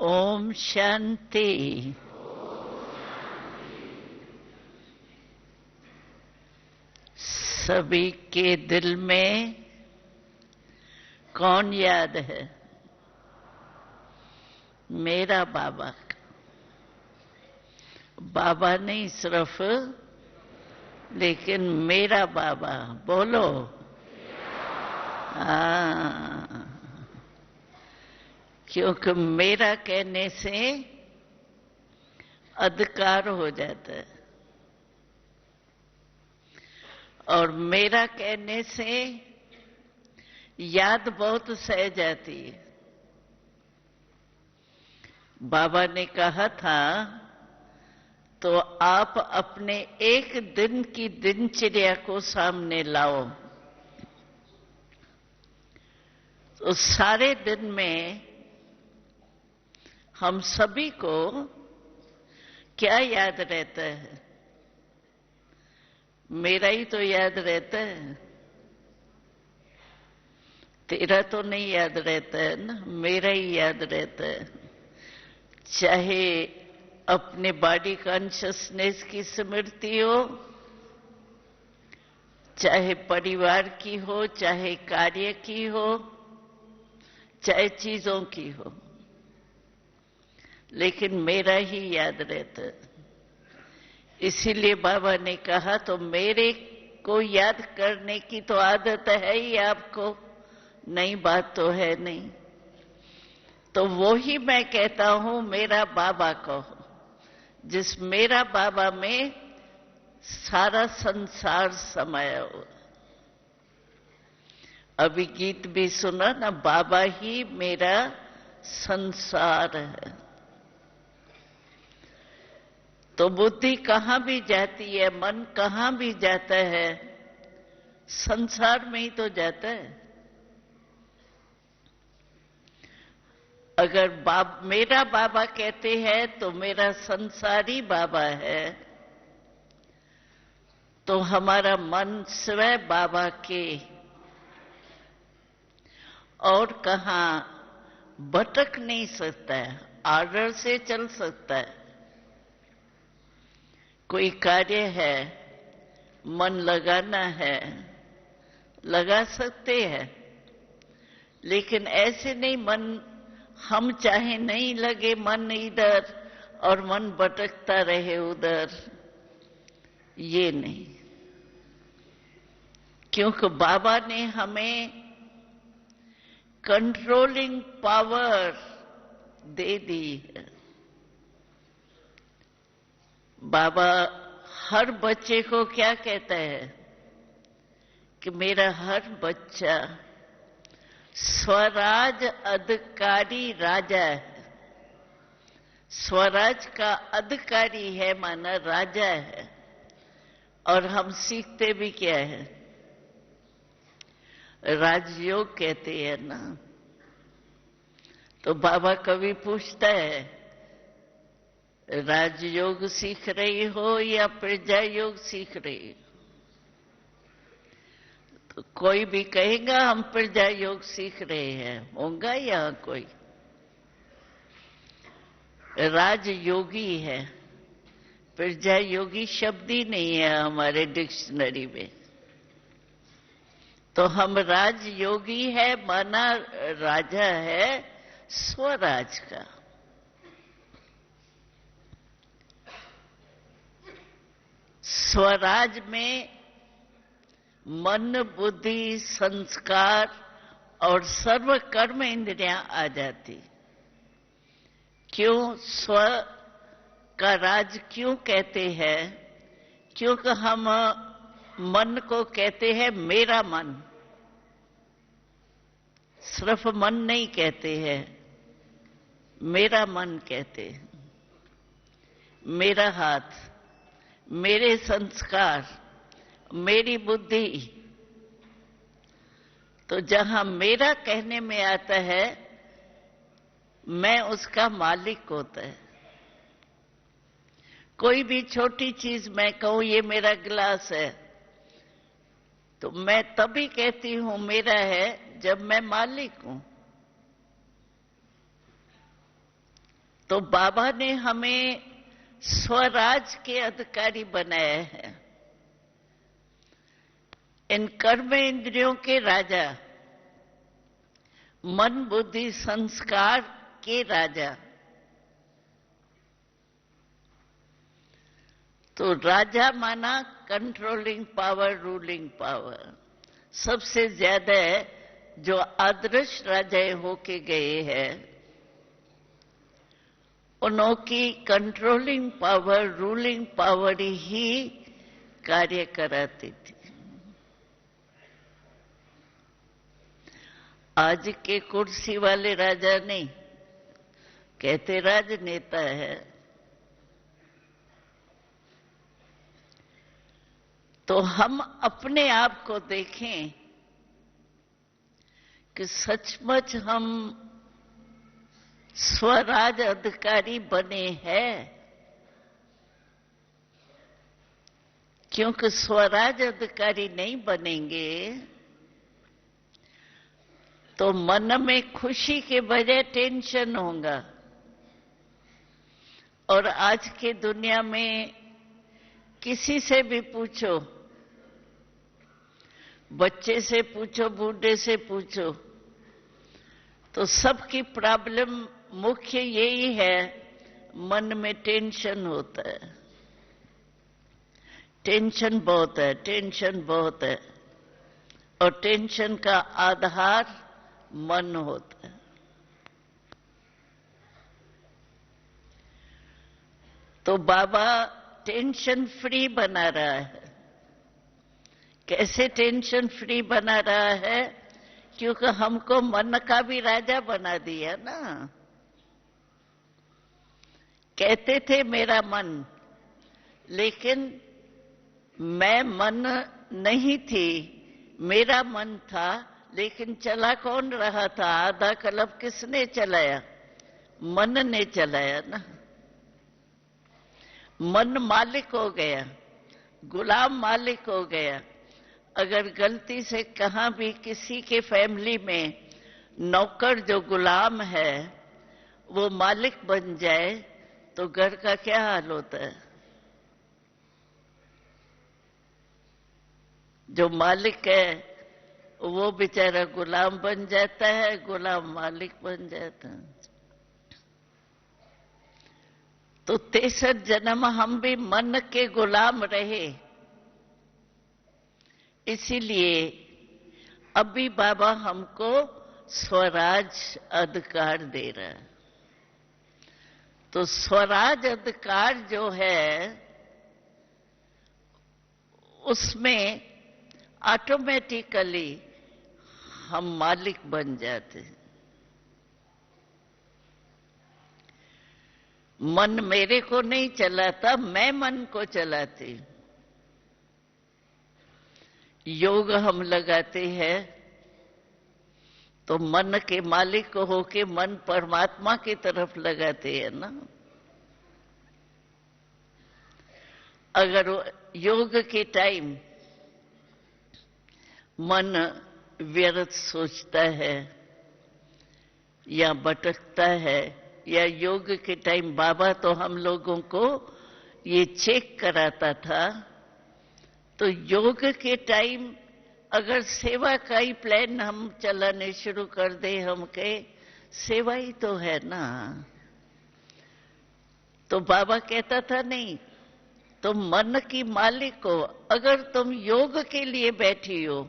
ओम शांति। सभी के दिल में कौन याद है? मेरा बाबा। बाबा नहीं सिर्फ, लेकिन मेरा बाबा। बोलो। हाँ, क्योंकि मेरा कहने से अधिकार हो जाता है और मेरा कहने से याद बहुत सह जाती है। बाबा ने कहा था तो आप अपने एक दिन की दिनचर्या को सामने लाओ, तो सारे दिन में हम सभी को क्या याद रहता है? मेरा ही तो याद रहता है, तेरा तो नहीं याद रहता है ना, मेरा ही याद रहता है। चाहे अपने बॉडी कॉन्शियसनेस की स्मृति हो, चाहे परिवार की हो, चाहे कार्य की हो, चाहे चीजों की हो, लेकिन मेरा ही याद रहता है। इसीलिए बाबा ने कहा तो मेरे को याद करने की तो आदत है ही आपको, नई बात तो है नहीं। तो वो ही मैं कहता हूं मेरा बाबा कहो, जिस मेरा बाबा में सारा संसार समाया हो। अभी गीत भी सुना ना, बाबा ही मेरा संसार है। तो बुद्धि कहां भी जाती है, मन कहां भी जाता है, संसार में ही तो जाता है। अगर मेरा बाबा कहते हैं तो मेरा संसारी बाबा है, तो हमारा मन स्वयं बाबा के और कहां भटक नहीं सकता है, आर्डर से चल सकता है। कोई कार्य है, मन लगाना है, लगा सकते हैं, लेकिन ऐसे नहीं मन हम चाहे नहीं लगे मन इधर और मन भटकता रहे उधर, ये नहीं। क्योंकि बाबा ने हमें कंट्रोलिंग पावर दे दी है। बाबा हर बच्चे को क्या कहता है कि मेरा हर बच्चा स्वराज अधिकारी राजा है। स्वराज का अधिकारी है माना राजा है। और हम सीखते भी क्या है? राजयोग कहते हैं ना। तो बाबा कभी पूछता है राजयोग सीख रही हो या प्रजा योग सीख रही हो? तो कोई भी कहेगा हम प्रजा योग सीख रहे हैं, होगा यहां कोई? राजयोगी है, प्रजा योगी शब्द ही नहीं है हमारे डिक्शनरी में। तो हम राजयोगी है माना राजा है स्वराज का। स्वराज में मन, बुद्धि, संस्कार और सर्व कर्म इंद्रियां आ जाती। क्यों स्व का राज क्यों कहते हैं? क्योंकि हम मन को कहते हैं मेरा मन। सिर्फ मन नहीं कहते हैं, मेरा मन कहते हैं। मेरा हाथ, मेरे संस्कार, मेरी बुद्धि। तो जहां मेरा कहने में आता है, मैं उसका मालिक होता है। कोई भी छोटी चीज मैं कहूं ये मेरा गिलास है, तो मैं तभी कहती हूं मेरा है जब मैं मालिक हूं। तो बाबा ने हमें स्वराज के अधिकारी बनाया है, इन कर्म इंद्रियों के राजा, मन बुद्धि संस्कार के राजा। तो राजा माना कंट्रोलिंग पावर, रूलिंग पावर। सबसे ज्यादा जो आदर्श राजाएं होके गए हैं, उनकी कंट्रोलिंग पावर, रूलिंग पावर ही कार्य कराती थी। आज के कुर्सी वाले राजा नहीं, कहते राजनेता है। तो हम अपने आप को देखें कि सचमुच हम स्वराज अधिकारी बने हैं, क्योंकि स्वराज अधिकारी नहीं बनेंगे तो मन में खुशी के बजाय टेंशन होगा। और आज के दुनिया में किसी से भी पूछो, बच्चे से पूछो, बूढ़े से पूछो, तो सबकी प्रॉब्लम मुख्य यही है, मन में टेंशन होता है। टेंशन बहुत है, टेंशन बहुत है। और टेंशन का आधार मन होता है। तो बाबा टेंशन फ्री बना रहा है। कैसे टेंशन फ्री बना रहा है? क्योंकि हमको मन का भी राजा बना दिया ना। कहते थे मेरा मन, लेकिन मैं मन नहीं थी, मेरा मन था, लेकिन चला कौन रहा था? आधा क्लब किसने चलाया? मन ने चलाया ना। मन मालिक हो गया, गुलाम मालिक हो गया। अगर गलती से कहां भी किसी के फैमिली में नौकर जो गुलाम है वो मालिक बन जाए तो घर का क्या हाल होता है? जो मालिक है वो बेचारा गुलाम बन जाता है, गुलाम मालिक बन जाता है। तो 63 जन्म हम भी मन के गुलाम रहे। इसीलिए अभी बाबा हमको स्वराज अधिकार दे रहा है। तो स्वराज अधिकार जो है उसमें ऑटोमेटिकली हम मालिक बन जाते। मन मेरे को नहीं चलाता, मैं मन को चलाती। योग हम लगाते हैं तो मन के मालिक होके मन परमात्मा की तरफ लगाते हैं ना। अगर योग के टाइम मन व्यर्थ सोचता है या भटकता है, या योग के टाइम बाबा तो हम लोगों को ये चेक कराता था, तो योग के टाइम अगर सेवा का ही प्लान हम चलाने शुरू कर दे, हम कहे सेवा ही तो है ना, तो बाबा कहता था नहीं, तुम मन की मालिक हो। अगर तुम योग के लिए बैठी हो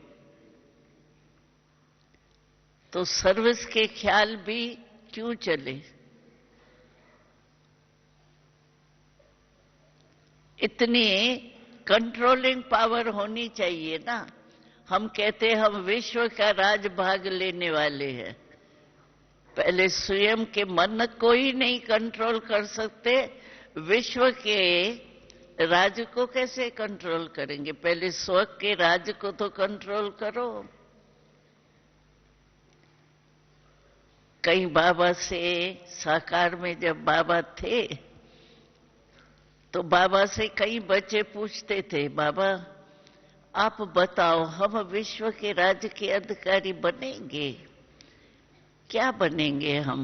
तो सर्विस के ख्याल भी क्यों चले? इतनी कंट्रोलिंग पावर होनी चाहिए ना। हम कहते हम विश्व का राज भाग लेने वाले हैं। पहले स्वयं के मन को ही नहीं कंट्रोल कर सकते, विश्व के राज को कैसे कंट्रोल करेंगे? पहले स्व के राज को तो कंट्रोल करो। कई बाबा से साकार में जब बाबा थे तो बाबा से कई बच्चे पूछते थे, बाबा आप बताओ हम विश्व के राज्य के अधिकारी बनेंगे? क्या बनेंगे हम?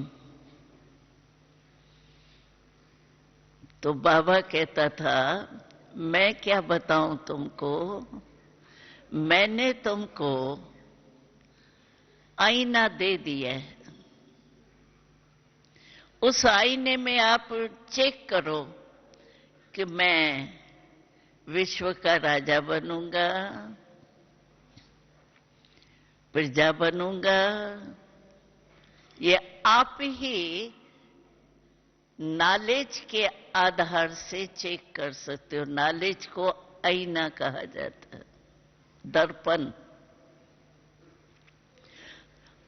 तो बाबा कहता था, मैं क्या बताऊं तुमको, मैंने तुमको आईना दे दिया है, उस आईने में आप चेक करो कि मैं विश्व का राजा बनूंगा, प्रजा बनूंगा। ये आप ही नॉलेज के आधार से चेक कर सकते हो। नॉलेज को आईना कहा जाता है, दर्पण।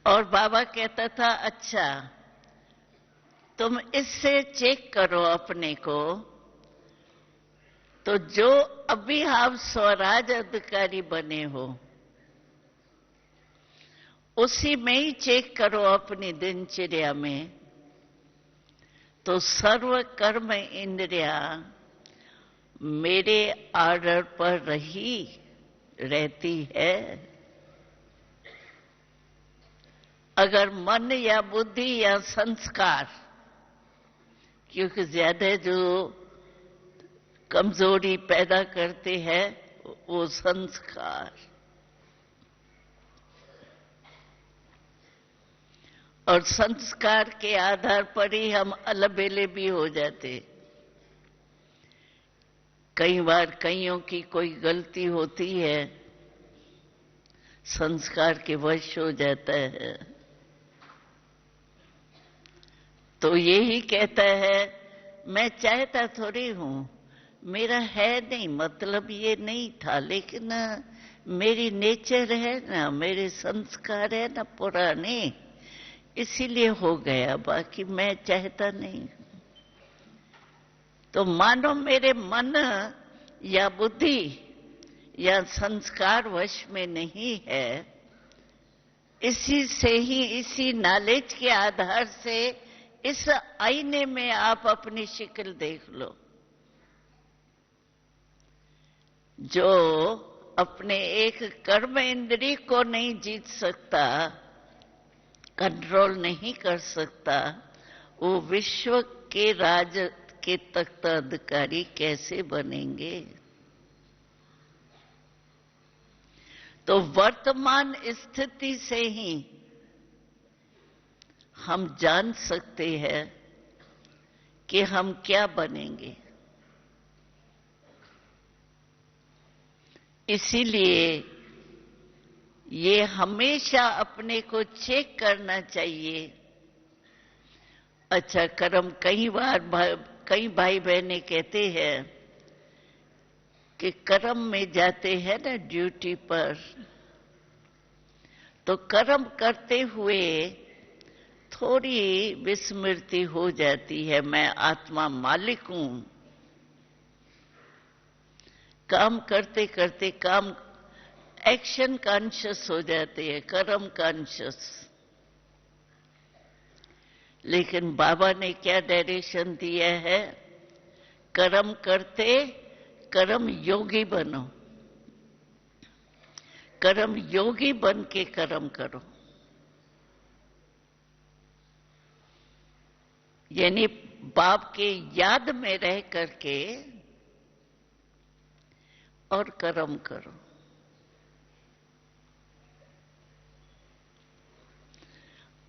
और बाबा कहता था, अच्छा तुम इससे चेक करो अपने को, तो जो अभी आप स्वराज अधिकारी बने हो उसी में ही चेक करो अपनी दिनचर्या में, तो सर्व कर्म इंद्रिया मेरे आर्डर पर रहती है। अगर मन या बुद्धि या संस्कार, क्योंकि ज्यादा जो कमजोरी पैदा करते हैं वो संस्कार, और संस्कार के आधार पर ही हम अलबेले भी हो जाते। कई बार कईयों की कोई गलती होती है, संस्कार के वश हो जाता है। तो यही कहता है, मैं चाहता थोड़ी हूं, मेरा है नहीं, मतलब ये नहीं था, लेकिन मेरी नेचर है ना, मेरे संस्कार है ना पुराने, इसीलिए हो गया, बाकी मैं चाहता नहीं। तो मानो मेरे मन या बुद्धि या संस्कार वश में नहीं है, इसी से ही, इसी नॉलेज के आधार से इस आईने में आप अपनी शक्ल देख लो। जो अपने एक कर्म इंद्रिय को नहीं जीत सकता, कंट्रोल नहीं कर सकता, वो विश्व के राज के तख्त अधिकारी कैसे बनेंगे? तो वर्तमान स्थिति से ही हम जान सकते हैं कि हम क्या बनेंगे। इसीलिए ये हमेशा अपने को चेक करना चाहिए। अच्छा, कर्म, कई भाई बहनें कहते हैं कि कर्म में जाते हैं ना ड्यूटी पर, तो कर्म करते हुए थोड़ी विस्मृति हो जाती है, मैं आत्मा मालिक हूं। काम करते करते काम एक्शन कॉन्शियस हो जाते हैं, कर्म कॉन्शियस। लेकिन बाबा ने क्या डायरेक्शन दिया है? कर्म करते कर्म योगी बनो, कर्म योगी बन के कर्म करो। यानी बाप के याद में रह करके और कर्म करो।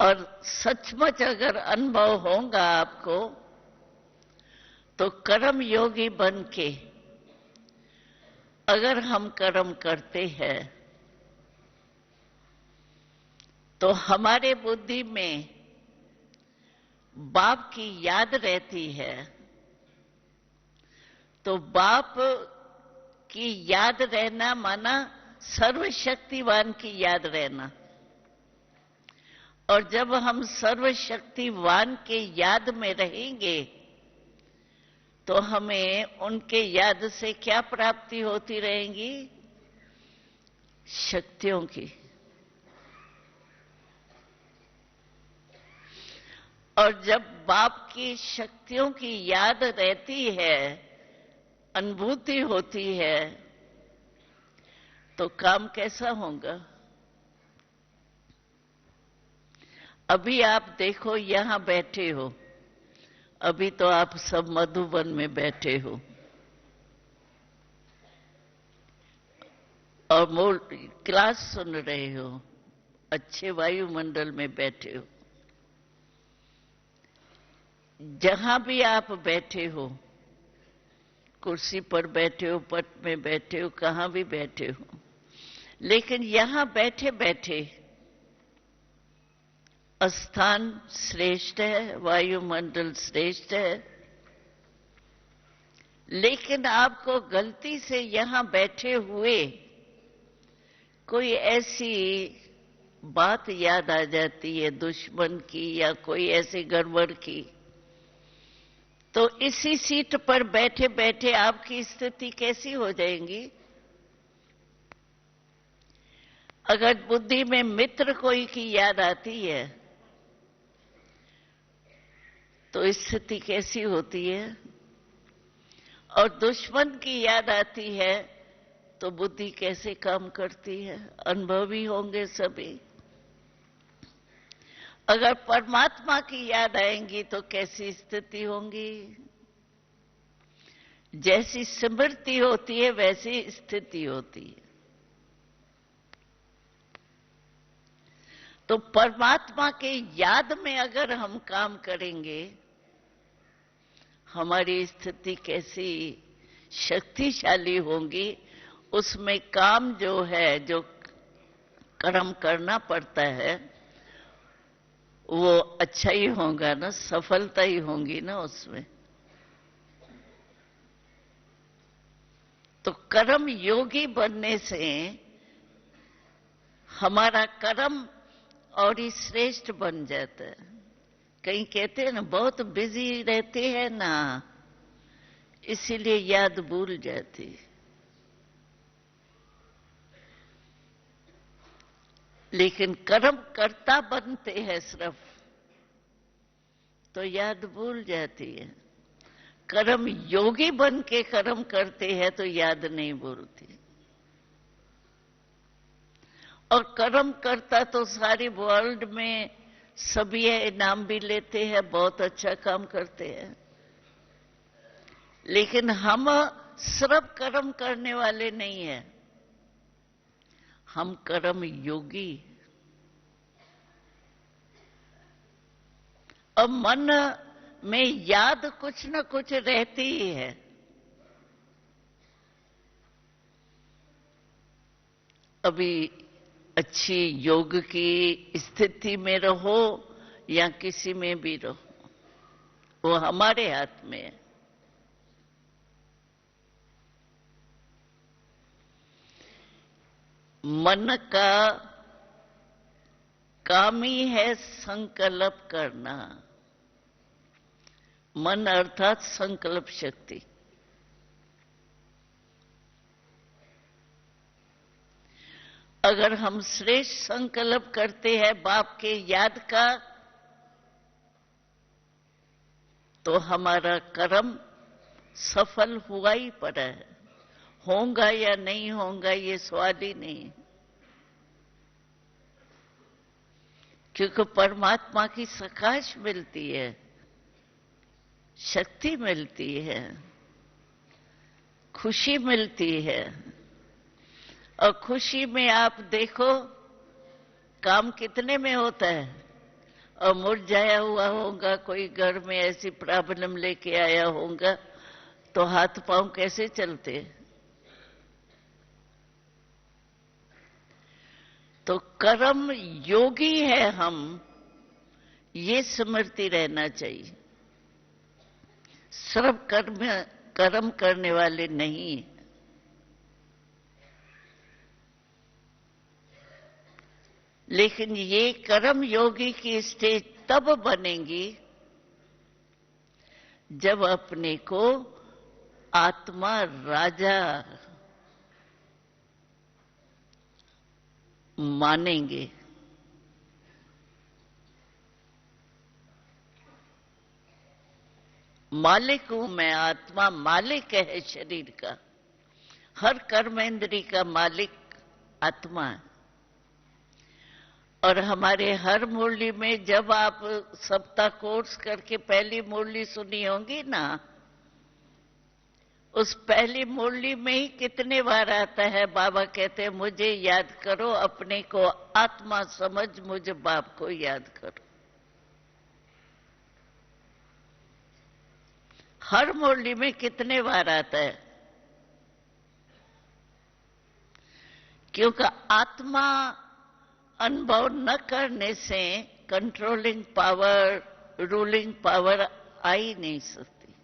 और सचमुच अगर अनुभव होगा आपको, तो कर्म योगी बन के अगर हम कर्म करते हैं तो हमारे बुद्धि में बाप की याद रहती है। तो बाप की याद रहना माना सर्वशक्तिवान की याद रहना। और जब हम सर्वशक्तिवान के याद में रहेंगे तो हमें उनके याद से क्या प्राप्ति होती रहेंगी? शक्तियों की। और जब बाप की शक्तियों की याद रहती है, अनुभूति होती है, तो काम कैसा होगा? अभी आप देखो, यहां बैठे हो, अभी तो आप सब मधुबन में बैठे हो और क्लास सुन रहे हो, अच्छे वायुमंडल में बैठे हो। जहां भी आप बैठे हो, कुर्सी पर बैठे हो, पट में बैठे हो, कहां भी बैठे हो, लेकिन यहां बैठे बैठे स्थान श्रेष्ठ है, वायुमंडल श्रेष्ठ है, लेकिन आपको गलती से यहां बैठे हुए कोई ऐसी बात याद आ जाती है दुश्मन की या कोई ऐसी गड़बड़ की, तो इसी सीट पर बैठे बैठे आपकी स्थिति कैसी हो जाएगी? अगर बुद्धि में मित्र कोई की याद आती है तो स्थिति कैसी होती है, और दुश्मन की याद आती है तो बुद्धि कैसे काम करती है? अनुभवी होंगे सभी। अगर परमात्मा की याद आएंगी तो कैसी स्थिति होंगी? जैसी स्मृति होती है वैसी स्थिति होती है। तो परमात्मा के याद में अगर हम काम करेंगे, हमारी स्थिति कैसी शक्तिशाली होगी। उसमें काम जो है, जो कर्म करना पड़ता है, वो अच्छा ही होगा ना, सफलता ही होगी ना उसमें। तो कर्म योगी बनने से हमारा कर्म और ही श्रेष्ठ बन जाता है। कहीं कहते हैं ना, बहुत बिजी रहते हैं ना, इसीलिए याद भूल जाती। लेकिन कर्म करता बनते हैं सिर्फ, तो याद भूल जाती है। कर्म योगी बन के कर्म करते हैं तो याद नहीं भूलती। और कर्म करता तो सारी वर्ल्ड में सभी इनाम भी लेते हैं, बहुत अच्छा काम करते हैं। लेकिन हम सिर्फ कर्म करने वाले नहीं हैं, हम कर्म योगी। और मन में याद कुछ न कुछ रहती ही है। अभी अच्छी योग की स्थिति में रहो या किसी में भी रहो, वो हमारे हाथ में है। मन का काम ही है संकल्प करना। मन अर्थात संकल्प शक्ति। अगर हम श्रेष्ठ संकल्प करते हैं बाप के याद का, तो हमारा कर्म सफल हुआ ही पड़ा है। होगा या नहीं होगा ये सवाल ही नहीं, क्योंकि परमात्मा की सकाश मिलती है, शक्ति मिलती है, खुशी मिलती है। और खुशी में आप देखो काम कितने में होता है, और मुरझाया हुआ होगा, कोई घर में ऐसी प्रॉब्लम लेके आया होगा, तो हाथ पांव कैसे चलते। तो कर्म योगी है हम, ये स्मृति रहना चाहिए। सिर्फ कर्म करने वाले नहीं। लेकिन ये कर्म योगी की स्टेज तब बनेगी जब अपने को आत्मा राजा मानेंगे। मालिक हूं मैं, आत्मा मालिक है शरीर का। हर कर्मेंद्री का मालिक आत्मा है। और हमारे हर मुरली में जब आप सप्ताह कोर्स करके पहली मुरली सुनी होंगी ना, उस पहली मुरली में ही कितने बार आता है, बाबा कहते हैं मुझे याद करो, अपने को आत्मा समझ मुझे बाप को याद करो। हर मुरली में कितने बार आता है? क्योंकि आत्मा अनुभव न करने से कंट्रोलिंग पावर, रूलिंग पावर आ ही नहीं सकती।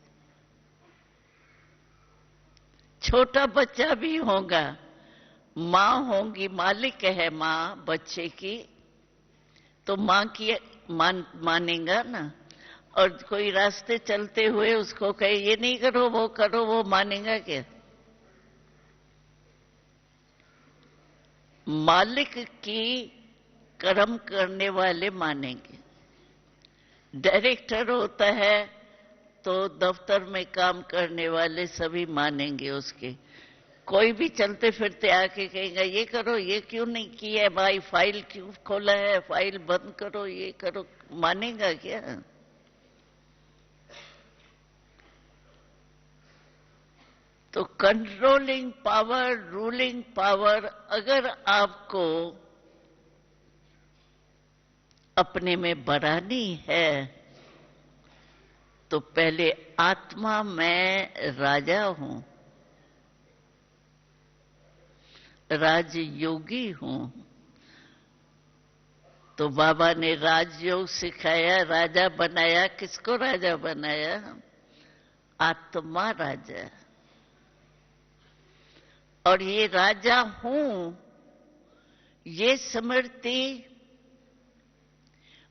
छोटा बच्चा भी होगा, मां होगी, मालिक है मां बच्चे की, तो मां की मानेगा ना। और कोई रास्ते चलते हुए उसको कहे ये नहीं करो वो करो, वो मानेगा क्या? मालिक की कर्म करने वाले मानेंगे। डायरेक्टर होता है तो दफ्तर में काम करने वाले सभी मानेंगे उसके। कोई भी चलते फिरते आके कहेगा ये करो, ये क्यों नहीं किया है भाई, फाइल क्यों खोला है, फाइल बंद करो, ये करो, मानेगा क्या? तो कंट्रोलिंग पावर, रूलिंग पावर अगर आपको अपने में बढ़ानी है तो पहले आत्मा में राजा हूं, राजयोगी हूं। तो बाबा ने राजयोग सिखाया, राजा बनाया। किसको राजा बनाया? आत्मा राजा। और ये राजा हूं, ये स्मृति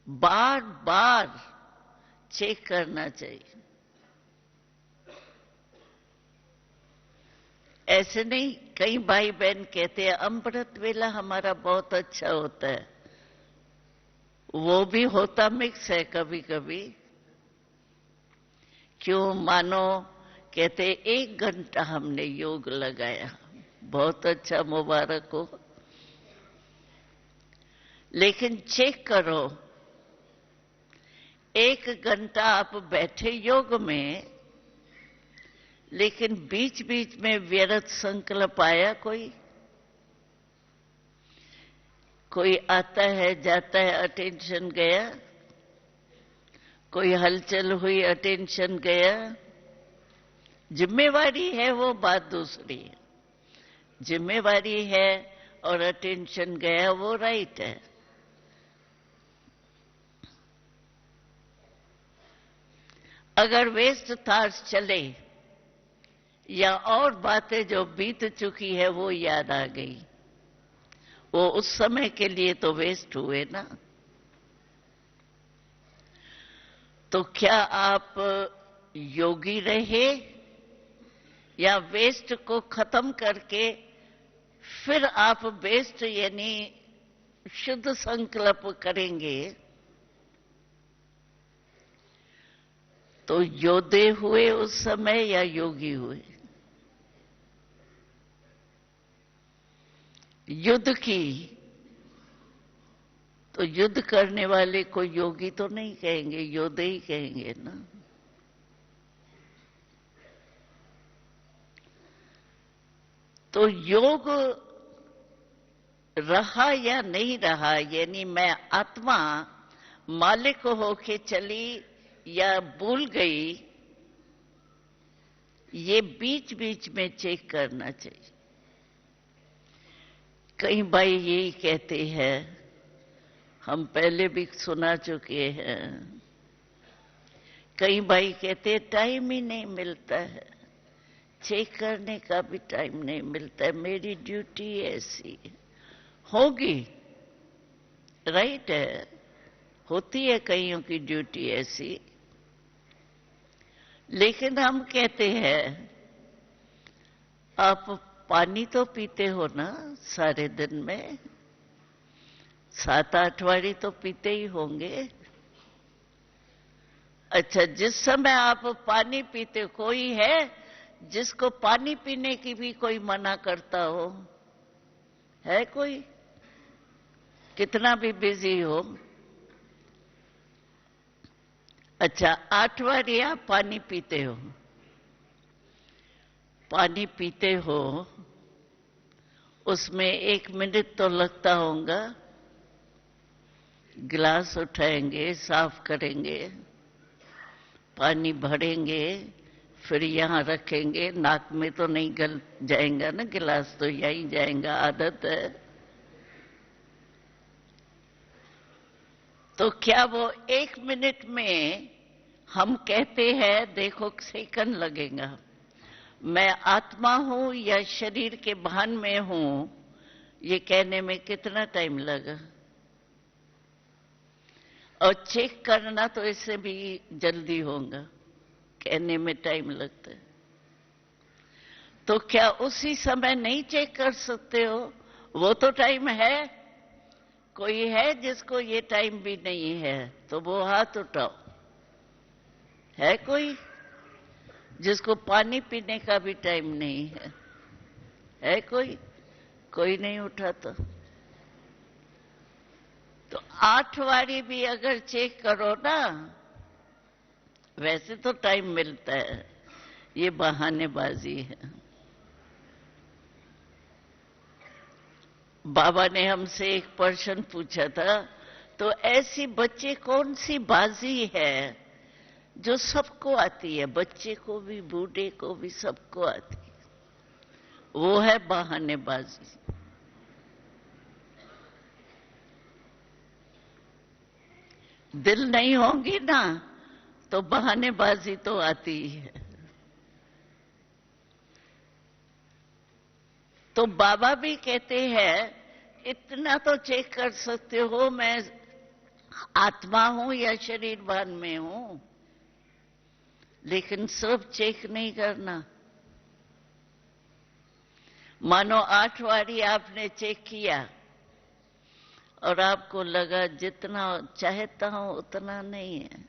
बार बार चेक करना चाहिए। ऐसे नहीं, कई भाई बहन कहते हैं अमृत वेला हमारा बहुत अच्छा होता है। वो भी होता मिक्स है कभी कभी। क्यों? मानो कहते 1 घंटा हमने योग लगाया, बहुत अच्छा, मुबारक हो। लेकिन चेक करो, 1 घंटा आप बैठे योग में, लेकिन बीच बीच में व्यर्थ संकल्प आया? कोई आता है जाता है, अटेंशन गया। कोई हलचल हुई, अटेंशन गया। जिम्मेवारी है वो बात दूसरी है, जिम्मेवारी है और अटेंशन गया वो राइट है। अगर वेस्ट थॉट्स चले या और बातें जो बीत चुकी है वो याद आ गई, वो उस समय के लिए तो वेस्ट हुए ना। तो क्या आप योगी रहे या वेस्ट को खत्म करके फिर आप बेस्ट यानी शुद्ध संकल्प करेंगे? तो योद्धे हुए उस समय या योगी हुए? युद्ध की तो युद्ध करने वाले को योगी तो नहीं कहेंगे, योद्धे ही कहेंगे ना। तो योग रहा या नहीं रहा, यानी मैं आत्मा मालिक होके चली या भूल गई, ये बीच बीच में चेक करना चाहिए। कई भाई यही कहते हैं, हम पहले भी सुना चुके हैं, कई भाई कहते टाइम ही नहीं मिलता है, चेक करने का भी टाइम नहीं मिलता है, मेरी ड्यूटी ऐसी होगी। राइट है, होती है कईयों की ड्यूटी ऐसी। लेकिन हम कहते हैं आप पानी तो पीते हो ना सारे दिन में, 7-8 वारी तो पीते ही होंगे। अच्छा, जिस समय आप पानी पीते, कोई है जिसको पानी पीने की भी कोई मना करता हो? है कोई? कितना भी बिजी हो। अच्छा, 8 बारी आप पानी पीते हो, पानी पीते हो, उसमें 1 मिनट तो लगता होगा। गिलास उठाएंगे, साफ करेंगे, पानी भरेंगे, फिर यहाँ रखेंगे। नाक में तो नहीं गल जाएगा ना गिलास, तो यहीं जाएगा, आदत है। तो क्या वो 1 मिनट में हम कहते हैं, देखो सेकंड लगेगा, मैं आत्मा हूं या शरीर के भान में हूं, ये कहने में कितना टाइम लगा। और चेक करना तो इससे भी जल्दी होगा, कहने में टाइम लगता है। तो क्या उसी समय नहीं चेक कर सकते हो? वो तो टाइम है। कोई है जिसको ये टाइम भी नहीं है तो वो हाथ उठाओ। है कोई जिसको पानी पीने का भी टाइम नहीं है? है कोई? कोई नहीं उठाता। तो 8 बारी भी अगर चेक करो ना, वैसे तो टाइम मिलता है, ये बहानेबाजी है। बाबा ने हमसे एक प्रश्न पूछा था, तो ऐसी बच्चे कौन सी बाजी है जो सबको आती है, बच्चे को भी बूढ़े को भी सबको आती है? वो है बहानेबाजी। दिल नहीं होगी ना तो बहानेबाजी तो आती ही है। तो बाबा भी कहते हैं इतना तो चेक कर सकते हो, मैं आत्मा हूं या शरीर भान में हूं, लेकिन सब चेक नहीं करना। मानो 8 बारी आपने चेक किया और आपको लगा जितना चाहता हूं उतना नहीं है,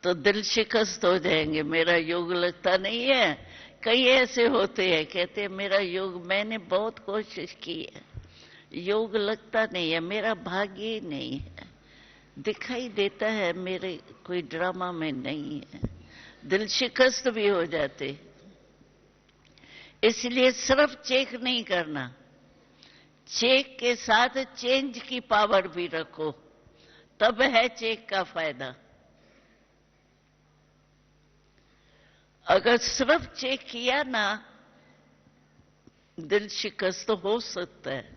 तो दिल शिकस्त हो जाएंगे, मेरा योग लगता नहीं है। कई ऐसे होते हैं, कहते हैं मेरा योग, मैंने बहुत कोशिश की है, योग लगता नहीं है, मेरा भाग्य ही नहीं है, दिखाई देता है मेरे कोई ड्रामा में नहीं है। दिल शिकस्त भी हो जाते। इसलिए सिर्फ चेक नहीं करना, चेक के साथ चेंज की पावर भी रखो, तब है चेक का फायदा। अगर सिर्फ चेक किया ना, दिल शिकस्त तो हो सकता है,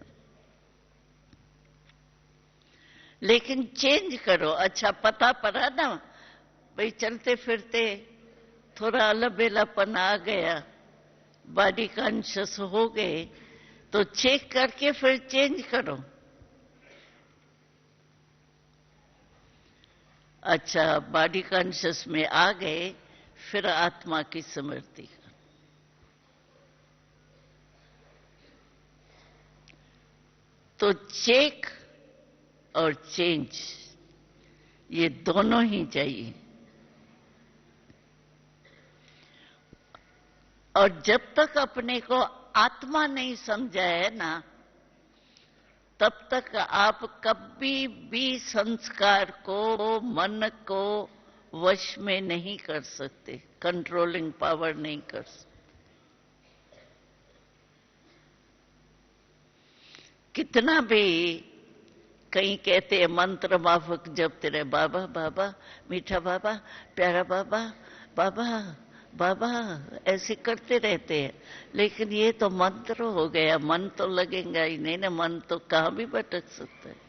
लेकिन चेंज करो। अच्छा, पता पड़ा ना भाई, चलते फिरते थोड़ा अलबेलापन आ गया, बॉडी कॉन्शियस हो गए, तो चेक करके फिर चेंज करो। अच्छा, बॉडी कॉन्शियस में आ गए, फिर आत्मा की स्मृति करो। तो चेक और चेंज ये दोनों ही चाहिए। और जब तक अपने को आत्मा नहीं समझा है ना, तब तक आप कभी भी संस्कार को, मन को वश में नहीं कर सकते, कंट्रोलिंग पावर नहीं कर सकते। कितना भी कहीं कहते हैं मंत्र माफक जपते रहे, बाबा बाबा, मीठा बाबा, प्यारा बाबा, बाबा बाबा, ऐसे करते रहते हैं, लेकिन ये तो मंत्र हो गया, मन तो लगेगा ही नहीं ना, मन तो कहां भी भटक सकता है।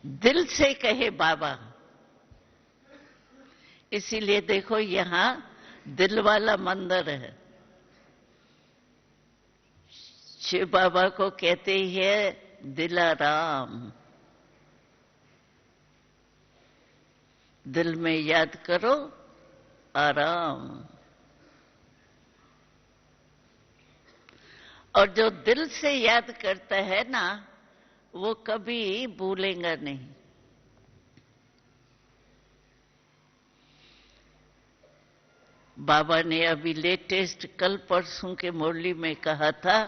दिल से कहे बाबा। इसीलिए देखो यहां दिल वाला मंदिर है। शिव बाबा को कहते हैं दिलाराम। दिल में याद करो आराम। और जो दिल से याद करता है ना, वो कभी भूलेगा नहीं। बाबा ने अभी लेटेस्ट कल परसों के मुरली में कहा था।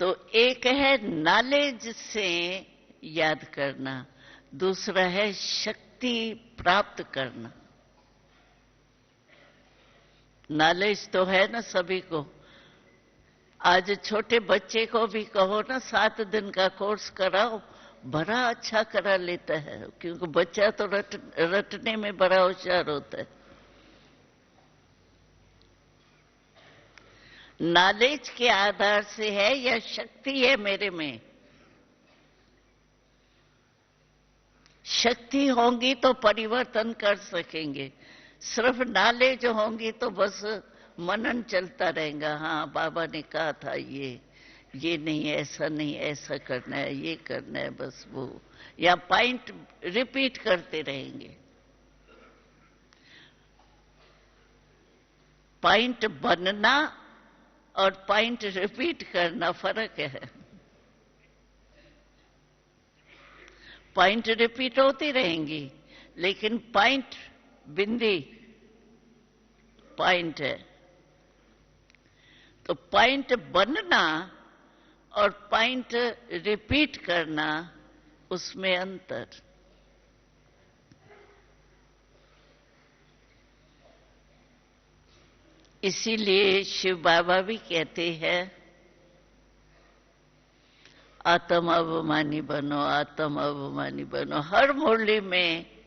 तो एक है नॉलेज से याद करना, दूसरा है शक्ति प्राप्त करना। नॉलेज तो है ना सभी को। आज छोटे बच्चे को भी कहो ना 7 दिन का कोर्स कराओ, बड़ा अच्छा करा लेता है, क्योंकि बच्चा तो रटने में बड़ा होशियार होता है। नॉलेज के आधार से है या शक्ति है मेरे में? शक्ति होंगी तो परिवर्तन कर सकेंगे, सिर्फ नॉलेज होंगी तो बस मनन चलता रहेगा। हाँ बाबा ने कहा था ये नहीं, ऐसा नहीं, ऐसा करना है, ये करना है, बस वो, या पॉइंट रिपीट करते रहेंगे। पॉइंट बनना और पॉइंट रिपीट करना फर्क है। पॉइंट रिपीट होती रहेंगी, लेकिन पॉइंट बिंदी पॉइंट है। तो पॉइंट बनना और पॉइंट रिपीट करना, उसमें अंतर। इसीलिए शिव बाबा भी कहते हैं आत्म अभिमानी बनो, आत्म अभिमानी बनो। हर मुरली में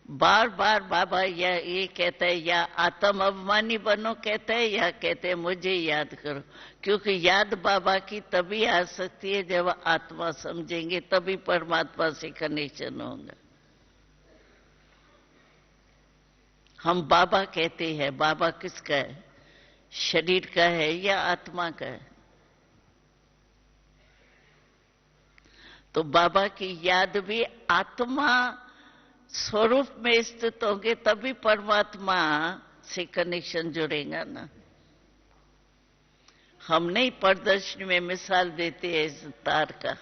बार बार बाबा या ये कहता है, या आत्म अभिमानी बनो कहते हैं, या कहते हैं मुझे याद करो। क्योंकि याद बाबा की तभी आ सकती है जब आत्मा समझेंगे, तभी परमात्मा से कनेक्शन होगा। हम बाबा कहते हैं, बाबा किसका है? शरीर का है या आत्मा का है? तो बाबा की याद भी आत्मा स्वरूप में स्थित होंगे, तभी परमात्मा से कनेक्शन जुड़ेगा ना। हम नहीं प्रदर्शनी में मिसाल देते हैं इस तार का।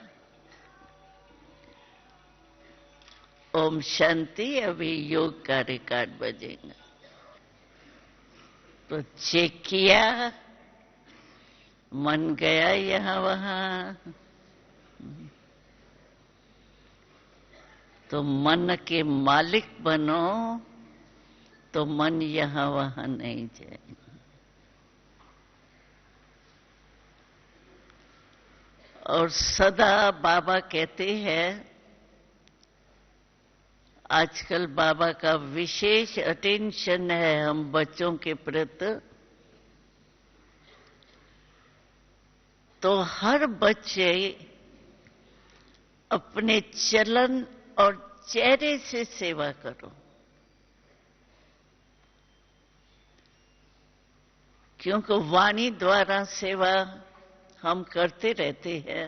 ओम शांति। अभी योग का रिकॉर्ड बजेगा, तो चेक किया, मन गया यहां वहां, तो मन के मालिक बनो, तो मन यहां वहां नहीं जाए। और सदा बाबा कहते हैं, आजकल बाबा का विशेष अटेंशन है हम बच्चों के प्रति। तो हर बच्चे अपने चलन और चेहरे से सेवा करो, क्योंकि वाणी द्वारा सेवा हम करते रहते हैं,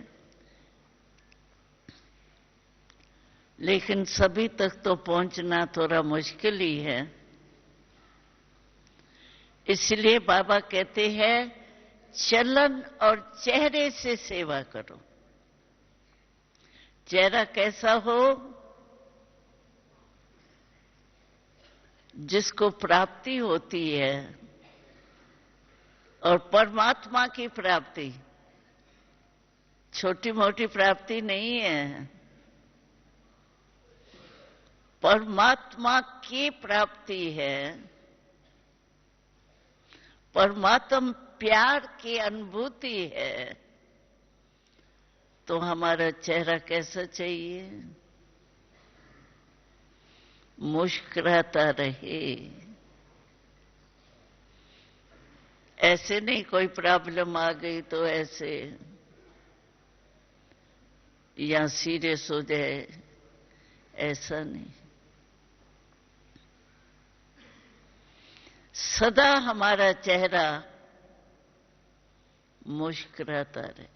लेकिन सभी तक तो पहुंचना थोड़ा मुश्किल ही है। इसलिए बाबा कहते हैं चलन और चेहरे से सेवा करो। चेहरा कैसा हो? जिसको प्राप्ति होती है, और परमात्मा की प्राप्ति छोटी मोटी प्राप्ति नहीं है। परमात्मा की प्राप्ति है। परमात्मा प्यार की अनुभूति है। तो हमारा चेहरा कैसा चाहिए? मुस्कुराता रहे। ऐसे नहीं कोई प्रॉब्लम आ गई तो ऐसे या सीरियस हो जाए, ऐसा नहीं। सदा हमारा चेहरा मुस्कुराता रहे।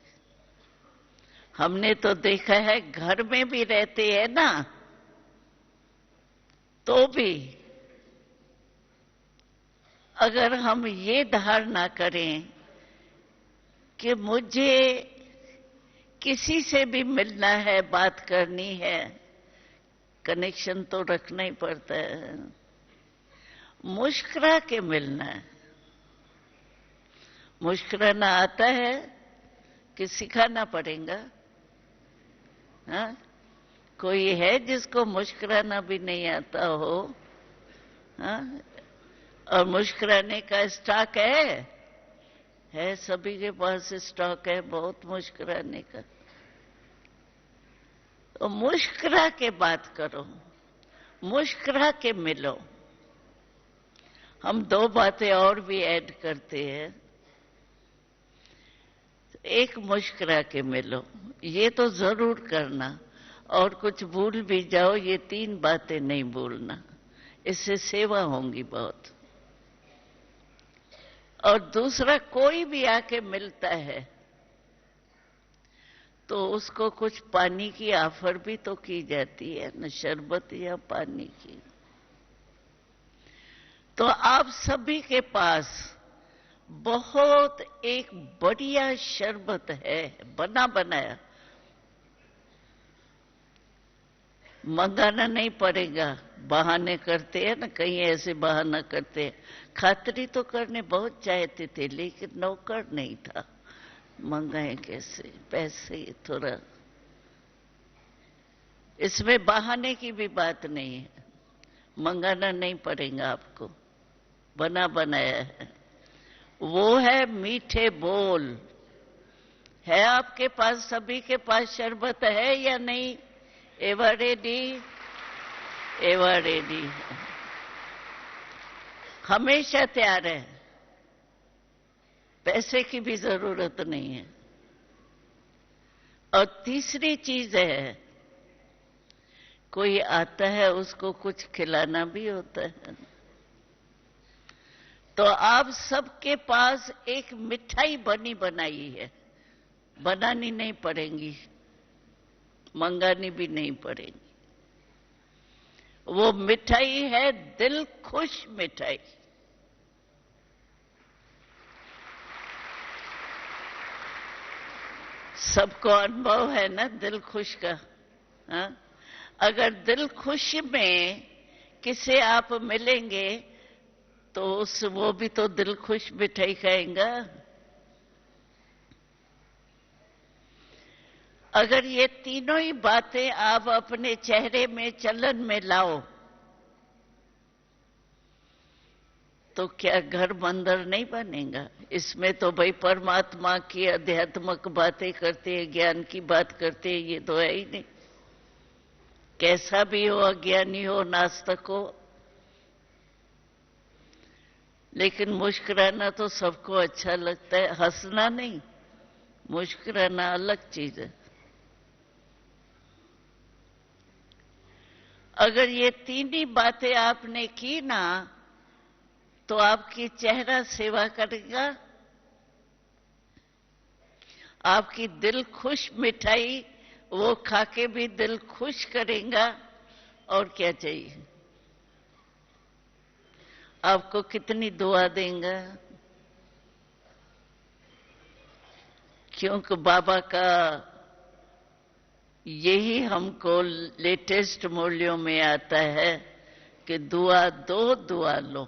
हमने तो देखा है, घर में भी रहते हैं ना, तो भी अगर हम ये धारणा करें कि मुझे किसी से भी मिलना है, बात करनी है, कनेक्शन तो रखना ही पड़ता है। मुस्कुरा के मिलना है। मुस्कुराना आता है कि सिखाना पड़ेगा? हाँ? कोई है जिसको मुस्कुराना भी नहीं आता हो? हाँ? और मुस्कुराने का स्टॉक है, सभी के पास स्टॉक है बहुत मुस्कुराने का। तो मुस्कुरा के बात करो, मुस्कुरा के मिलो। हम दो बातें और भी ऐड करते हैं। एक, मुस्कुरा के मिलो, ये तो जरूर करना, और कुछ भूल भी जाओ ये 3 बातें नहीं भूलना, इससे सेवा होंगी बहुत। और दूसरा, कोई भी आके मिलता है तो उसको कुछ पानी की ऑफर भी तो की जाती है न, शरबत या पानी की। तो आप सभी के पास बहुत एक बढ़िया शरबत है, बना बनाया, मंगाना नहीं पड़ेगा। बहाने करते हैं ना, कहीं ऐसे बहाना करते हैं। खातरी तो करने बहुत चाहते थे लेकिन नौकर नहीं था, मंगाए कैसे, पैसे थोड़ा। इसमें बहाने की भी बात नहीं है, मंगाना नहीं पड़ेगा आपको, बना बनाया है। वो है मीठे बोल। है आपके पास, सभी के पास शरबत है या नहीं? Ever ready? एवर रेडी, हमेशा तैयार है, पैसे की भी जरूरत नहीं है। और तीसरी चीज है, कोई आता है उसको कुछ खिलाना भी होता है। तो आप सबके पास एक मिठाई बनी बनाई है, बनानी नहीं पड़ेगी, मंगानी भी नहीं पड़ेगी। वो मिठाई है दिल खुश मिठाई। सबको अनुभव है ना दिल खुश का? हाँ? अगर दिल खुश में किसे आप मिलेंगे तो वो भी तो दिल खुश मिठाई खाएगा। अगर ये तीनों ही बातें आप अपने चेहरे में, चलन में लाओ, तो क्या घर मंदिर नहीं बनेगा? इसमें तो भाई परमात्मा की आध्यात्मिक बातें करते हैं, ज्ञान की बात करते हैं, ये तो है ही नहीं। कैसा भी हो, अज्ञानी हो, नास्तिक हो, लेकिन मुस्कुराना तो सबको अच्छा लगता है, हंसना नहीं, मुस्कुराना अलग चीज है। अगर ये 3 ही बातें आपने की ना, तो आपकी चेहरा सेवा करेगा, आपकी दिल खुश मिठाई वो खाके भी दिल खुश करेगा। और क्या चाहिए? आपको कितनी दुआ देंगे, क्योंकि बाबा का यही हमको लेटेस्ट मूल्यों में आता है कि दुआ दो, दुआ लो।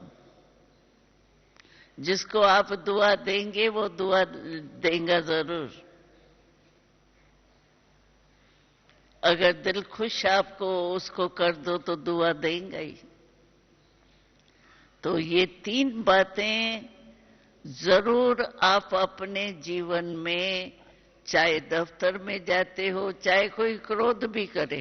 जिसको आप दुआ देंगे वो दुआ देगा जरूर। अगर दिल खुश आपको उसको कर दो तो दुआ देंगे ही। तो ये 3 बातें जरूर आप अपने जीवन में, चाहे दफ्तर में जाते हो, चाहे कोई क्रोध भी करे,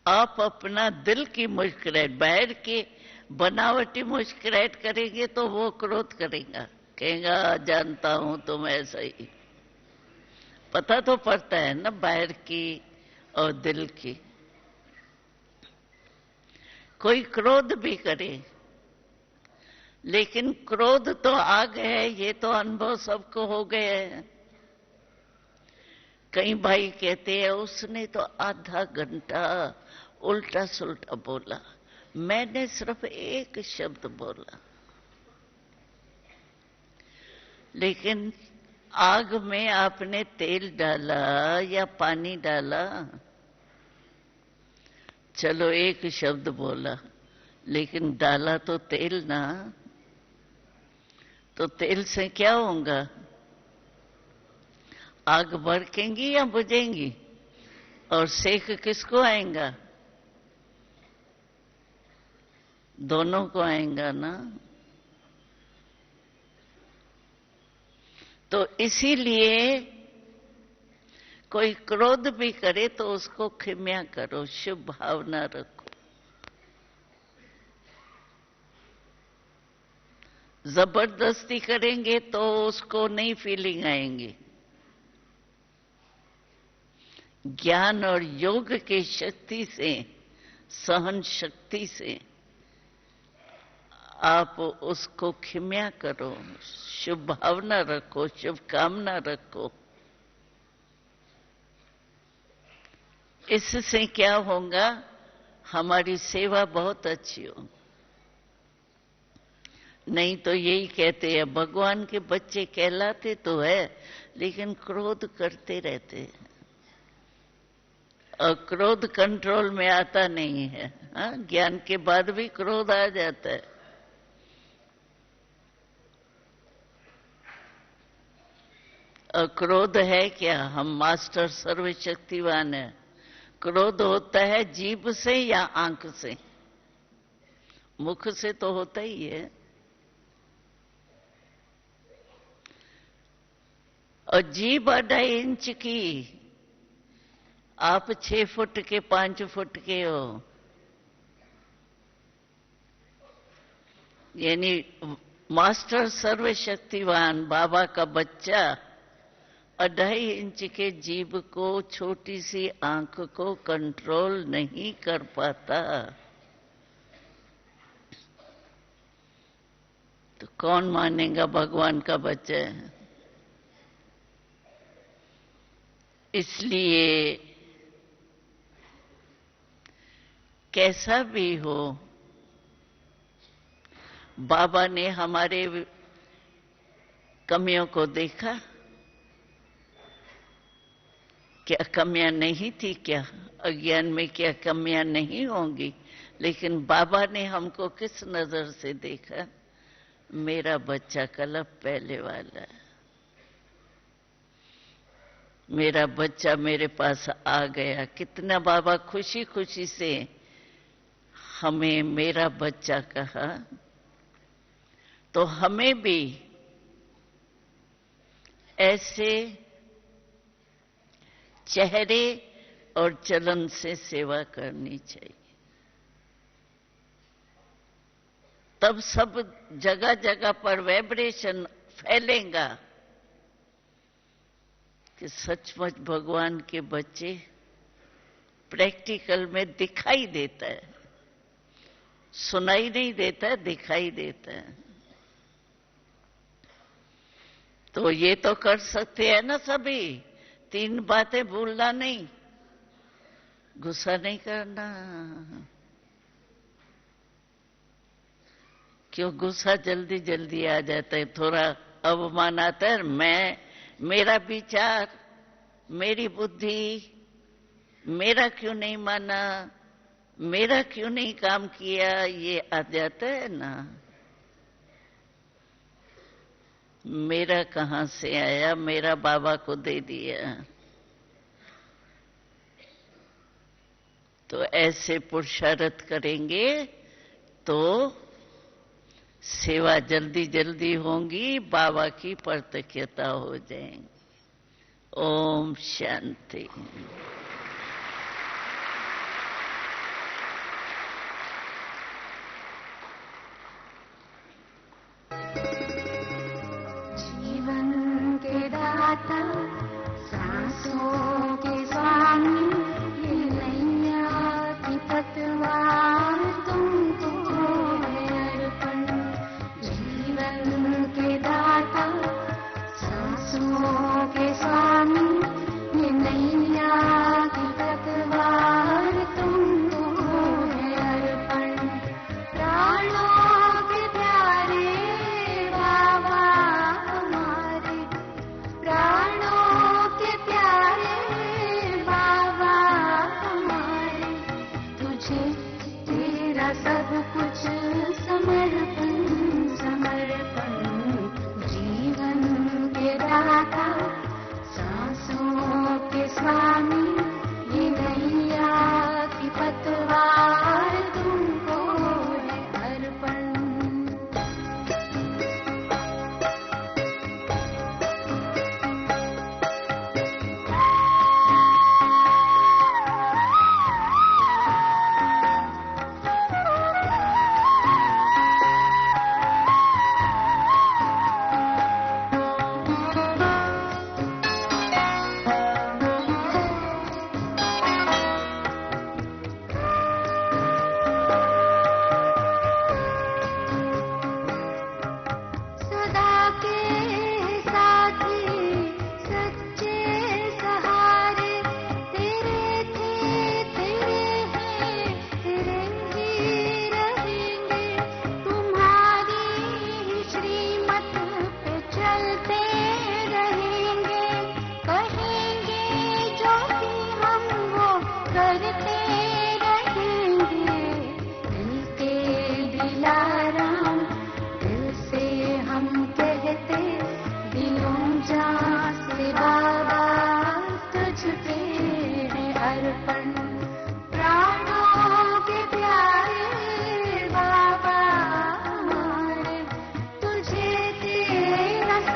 आप अपना दिल की मुस्कुराहट, बाहर की बनावटी मुस्कुराहट करेंगे तो वो क्रोध करेगा, कहेगा जानता हूं तुम ऐसा ही। पता तो पड़ता है ना बाहर की और दिल की। कोई क्रोध भी करे, लेकिन क्रोध तो आ गए, ये तो अनुभव सबको हो गए हैं। कई भाई कहते हैं उसने तो आधा घंटा उल्टा सुल्टा बोला, मैंने सिर्फ एक शब्द बोला। लेकिन आग में आपने तेल डाला या पानी डाला, चलो एक शब्द बोला, लेकिन डाला तो तेल ना, तो तेल से क्या होगा? आग भड़केंगी या बुझेंगी? और सेक किसको आएगा? दोनों को आएगा ना। तो इसीलिए कोई क्रोध भी करे तो उसको क्षमा करो, शुभ भावना रखो। जबरदस्ती करेंगे तो उसको नहीं फीलिंग आएंगी। ज्ञान और योग की शक्ति से, सहन शक्ति से आप उसको क्षमा करो, शुभ भावना रखो, शुभकामना रखो। इससे क्या होगा? हमारी सेवा बहुत अच्छी हो। नहीं तो यही कहते हैं, भगवान के बच्चे कहलाते तो है, लेकिन क्रोध करते रहते हैं और क्रोध कंट्रोल में आता नहीं है। हाँ, ज्ञान के बाद भी क्रोध आ जाता है। और क्रोध है क्या? हम मास्टर सर्वशक्तिवान है। क्रोध होता है जीभ से या आंख से? मुख से तो होता ही है। और जीभ 2.5 इंच की, आप 6 फुट के 5 फुट के हो, यानी मास्टर सर्वशक्तिवान बाबा का बच्चा 2.5 इंच के जीभ को, छोटी सी आंख को कंट्रोल नहीं कर पाता, तो कौन मानेगा भगवान का बच्चा है? इसलिए कैसा भी हो, बाबा ने हमारे कमियों को देखा। क्या कमियां नहीं थी? क्या अज्ञान में क्या कमियां नहीं होंगी? लेकिन बाबा ने हमको किस नजर से देखा? मेरा बच्चा कल पहले वाला है, मेरा बच्चा मेरे पास आ गया। कितना बाबा खुशी खुशी से हमें मेरा बच्चा कहा। तो हमें भी ऐसे चेहरे और चलन से सेवा करनी चाहिए। तब सब जगह जगह पर वाइब्रेशन फैलेगा कि सचमुच भगवान के बच्चे प्रैक्टिकल में दिखाई देता है, सुनाई नहीं देता, दिखाई देता है। तो ये तो कर सकते हैं ना सभी। 3 बातें भूलना नहीं, गुस्सा नहीं करना। क्यों गुस्सा जल्दी जल्दी आ जाता है, थोड़ा अवमान आता है। मेरा विचार, मेरी बुद्धि, मेरा क्यों नहीं माना, मेरा क्यों नहीं काम किया, ये आ जाता है ना। मेरा कहां से आया? मेरा बाबा को दे दिया। तो ऐसे पुरुषार्थ करेंगे तो सेवा जल्दी जल्दी होगी, बाबा की प्रत्यक्षता हो जाएगी। ओम शांति। जीवन के दाता, सांसों के स्वामी, ये नैया की पतवार तुमको है अर्पण। जीवन के दाता, सांसों के स्वामी, ये नैया की पतवार तुमको है अर्पण। प्राणों के प्यारे बाबा हमारे, प्राणों के प्यारे बाबा हमारे, तुझे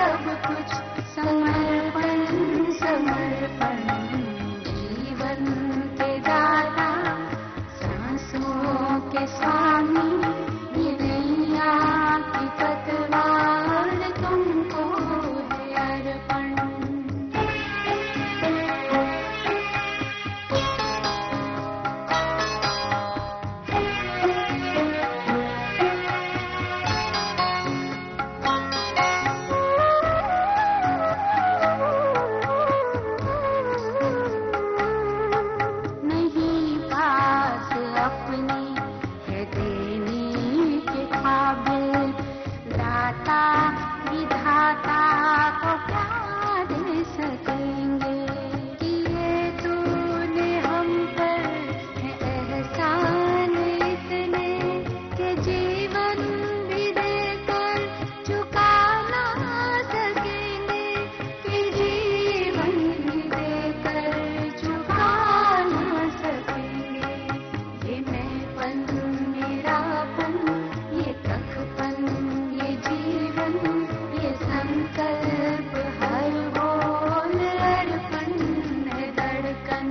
सब कुछ समर्पण समर्पण जीवन के दाता सांसों के स्वामी ये नैया की पतवार तुमको है अर्पण। नहीं पास अपने है देने के काबिल दाता विधाता को क्या दे सकेंगे। किए तूने हम पर है एहसान इतने कि जीवन भी देकर चुका ना सकेंगे, कि जीवन भी देकर चुका ना सकेंगे। ये मैंपन मेरापन ये तखपन ये जीवन ये संकल्प हर बोल अर्पण है धड़कन।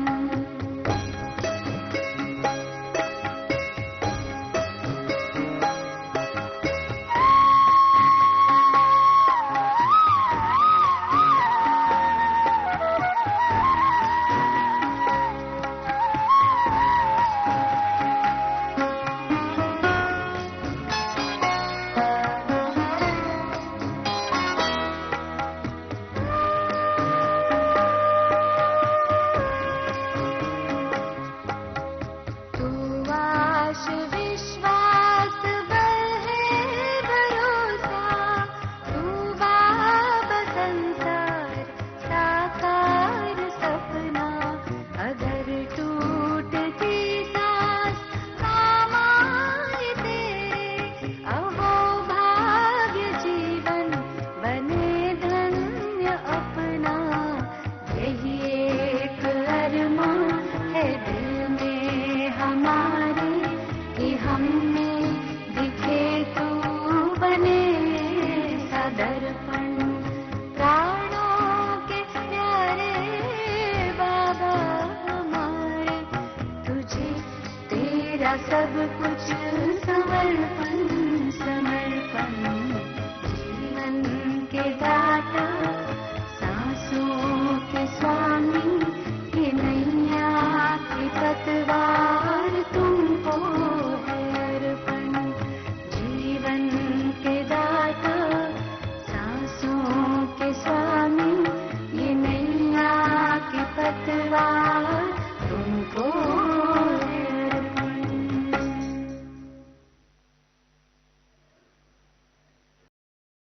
तू आश विश्वास बल है भरोसा, तू बाब संसार साकार सपना। अगर टूटती सांस काम आए तेरे, अहो भाग्य जीवन बने धन्य अपना। यही एक अरमां है दिल में हमारे कि हम में दिखे तू बने सदर्पण। प्राणों के प्यारे बाबा हमारे, तुझे तेरा सब कुछ